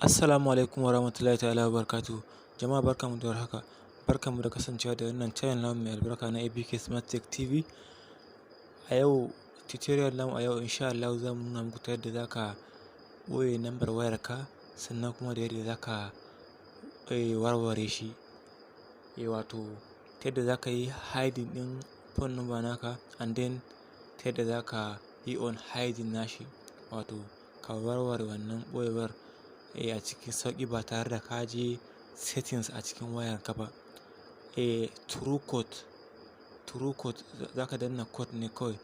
Assalamu alaikum warahmatullahi ta'ala wabarakatuh. Jama'a barkanmu da warhaka. Barkanmu da kasancewa da wannan channel namu mai albarka na ABK Smart Tech TV. A yau tutorial namu a yau insha Allah za mu nuna muku ta yadda za ka ɓoye lambar wayarka sannan kuma da yadda za ka warware shi. Wato ta yadda za ka yi hiding ɗin phone number naka and then ta yadda za ka yi on hiding nashi, wato ka warware wannan ɓoyewar a cikin sauƙi ba tare da ka je settings a cikin wayarka ba. True code za ka danna code ne kawai,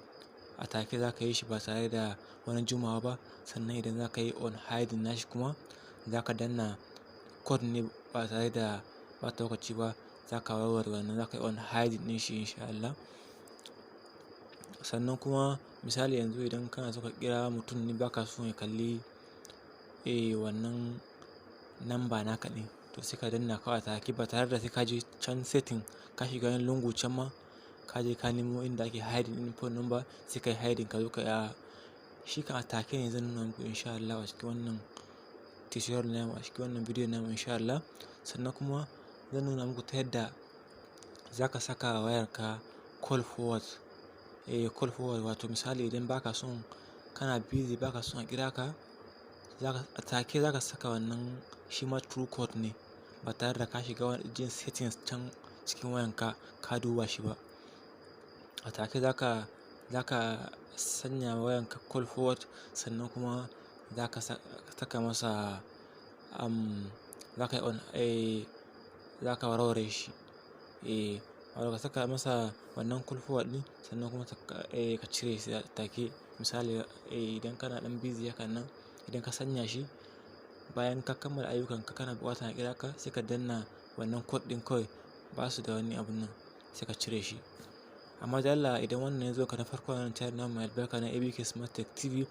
a take za ka yi shi ba tare da wani jimawa ba. Sannan idan za ka yi on hiding nashi kuma za ka danna code ne ba tare da ɓata lokaci ba. Za ka warware wannan, za ka yi on hiding ɗin shi insha Allah. Sannan kuma misali yanzu idan kana so ka kira mutum ne ba ka so ya kalli wannan number naka ɗin, to sai ka danna kawai a take ba tare da sai ka je can setting ka shiga wani lungu can ma ka je ka nemo inda ake hiding ɗin phone number sai ka yi hiding ka zo ka yi shi kan a take ne zan nuna muku insha Allah a cikin wannan tutorial namu, a cikin wannan bidiyo namu insha Allah. Sannan kuma zan nuna muku ta yadda za ka saka wayarka call forward. Call forward wato misali idan baka son, kana busy baka son a kira ka, a take za ka saka wannan shi ma true code ne ba tare da ka shiga wajen settings can cikin wayanka ka duba shi ba. A take za ka sanya wayanka call forward, sannan kuma za ka saka masa za ka yi on za ka warware shi. Wato ka saka masa wannan call forward ɗin sannan kuma ka cire shi a take. Misali idan kana ɗan busy hakan nan, idan ka sanya shi bayan ka kammala ayyukanka kana buƙatar a kira ka sai ka danna wannan code ɗin kawai, ba su da wani abun nan, sai ka cire shi. Amma dan Allah idan wannan ya zo ka na farko wannan channel namu mai albarka na ABK Smart Tech TV,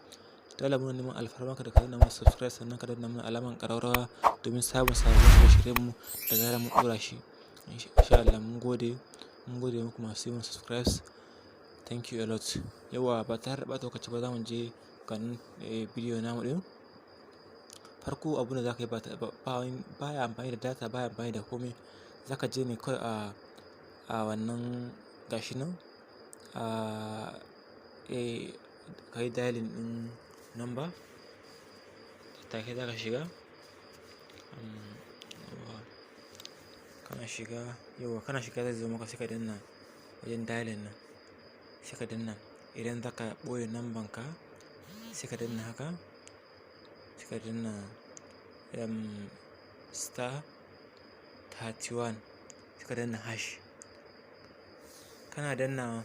dan Allah muna neman alfarma ka da ka danna mana subscribe sannan ka danna mana alamar ƙararrawa domin samun sabbin shirye-shiryenmu da zarar mun ɗora shi. Insha Allah mun gode muku masu yin subscribe. Thank you a lot. Yauwa ba tare da ɓata lokaci ba za mu je kan bidiyo namu ɗin. Farko abunda za ka yi baya amfani da data, baya amfani da komai. Za ka je ne kawai a wannan gashi nan ka yi dialing ɗin number. Take za ka shiga kana shiga zai zo maka sai ka danna wajen dialing nan, sai ka danna. Idan za ka ɓoye number ka sai ka danna haka, sai ka danna *31 sai ka danna hash. Kana danna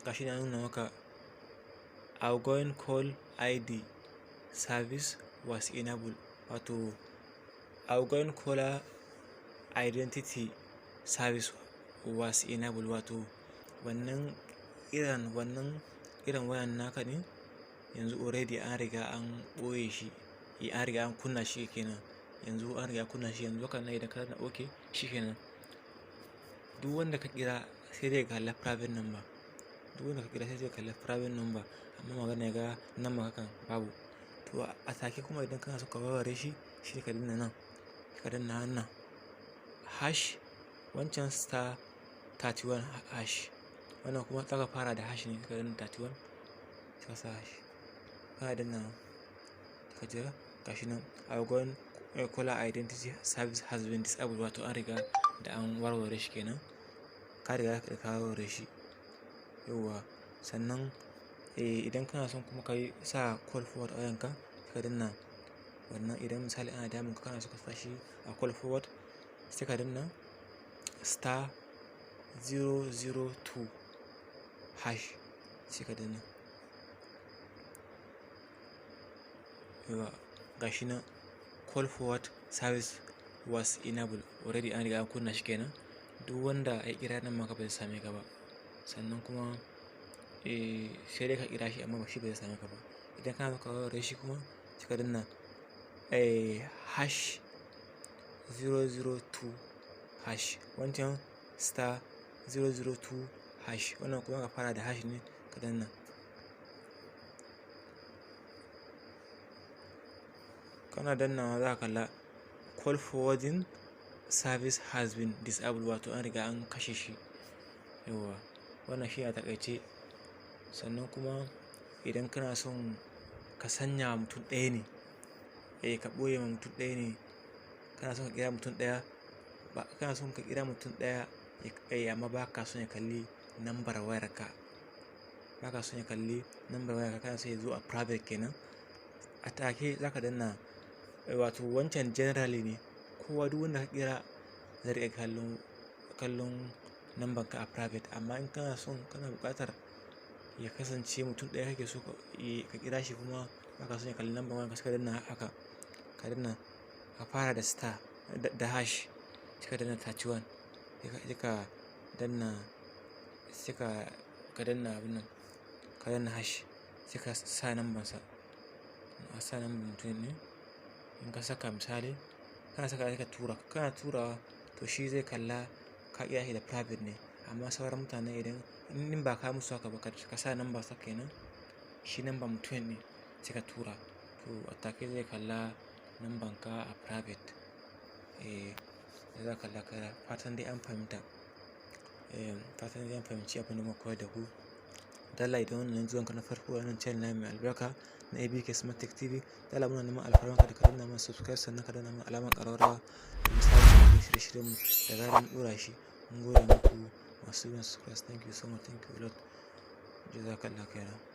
gashi na nuna maka outgoing call ID service was enabled, wato outgoing caller identity service was enabled, wato wannan irin wayan naka ne yanzu already an riga an ɓoye shi, an riga an kunna shi kenan. Yanzu an riga kunna shi, yanzu hakan nan idan ka danna OK shi kenan. Duk wanda ka kira sai dai kalla private number. Amma magana ya ga number hakan babu. To a take kuma idan kana so ka warware shi, sai ka danna nan, ka danna wannan hash, wancan *31 hash. Wannan kuma za ka fara da hash ne, ka danna 31 sai ka sa hash. Kana danna ka jira gashi nan outgoing caller identity service has been disabled, wato an riga da an warware shi kenan. Ka riga ka warware shi. Yauwa sannan idan kana son kuma ka yi sa call forward a wayanka sai ka danna wannan. Idan misali ana damun ka kana so ka sa shi a call forward sai ka danna *002 hash sai ka danna. Yauwa gashi nan call forward service was enabled, already an riga an kunna shi kenan. Duk wanda ya kira nan maka bai same ka ba. Sannan kuma sai dai ka kira shi amma shi bai same ka ba. Idan kana so ka warware shi kuma sai ka danna hash 002 hash, wancan *002 hash. Wannan kuma ka fara da hash ne, ka danna. kana dannawa za ka kalla call forwarding service has been disabled, wato an riga an kashe shi. Yawwa, wannan shi a taƙaice. Sannan kuma idan kana son ka sanya wa mutum ɗaya ne, ka ɓoye ma mutum ɗaya ne, kana son ka kira mutum ɗaya, kana son ka kira mutum ɗaya amma ba ka son ya kalli lambar wayarka. Ba ka son ya kalli lambar wayarka, kana son ya zo a private kenan. A take za ka danna, wato wancan generally ne, kowa duk wanda ka kira zai riƙa kallon lambarka a private. Amma in kana buƙatar ya kasance mutum ɗaya kake so ka kira shi kuma ba ka son ya kalli lambar wayarka, sai ka danna haka, ka danna, ka fara da star da hash, sai ka danna 31, sai ka danna abin nan, ka danna hash, sai ka sa lambarsa, ka sa lambar mutum ne. In ka saka misali, kana saka sai ka tura, kana turawa to shi zai kalla ka kira shi da private ne. Amma sauran mutane idan in ba ka musu haka ba, ka sa lambarsa kenan, shi lambar mutum ne sai ka tura, to a take zai kalla lambarka a private. Za ka kalla. Fatan dai an fahimta. Fatan dai an fahimci abin da muka koyar da ku. Dalla idan wannan ne zuwanka na farko wannan channel na mai albarka na ABK Smart Tech TV, dalla muna neman alfarmanka da ka danna mana subscribe, sannan ka danna mana alamar ƙararrawa domin samun shirye-shiryenmu da zarar mun ɗora shi. Mun gode muku masu yin subscribe. Thank you so much. Thank you a lot. Jazakallah khairan.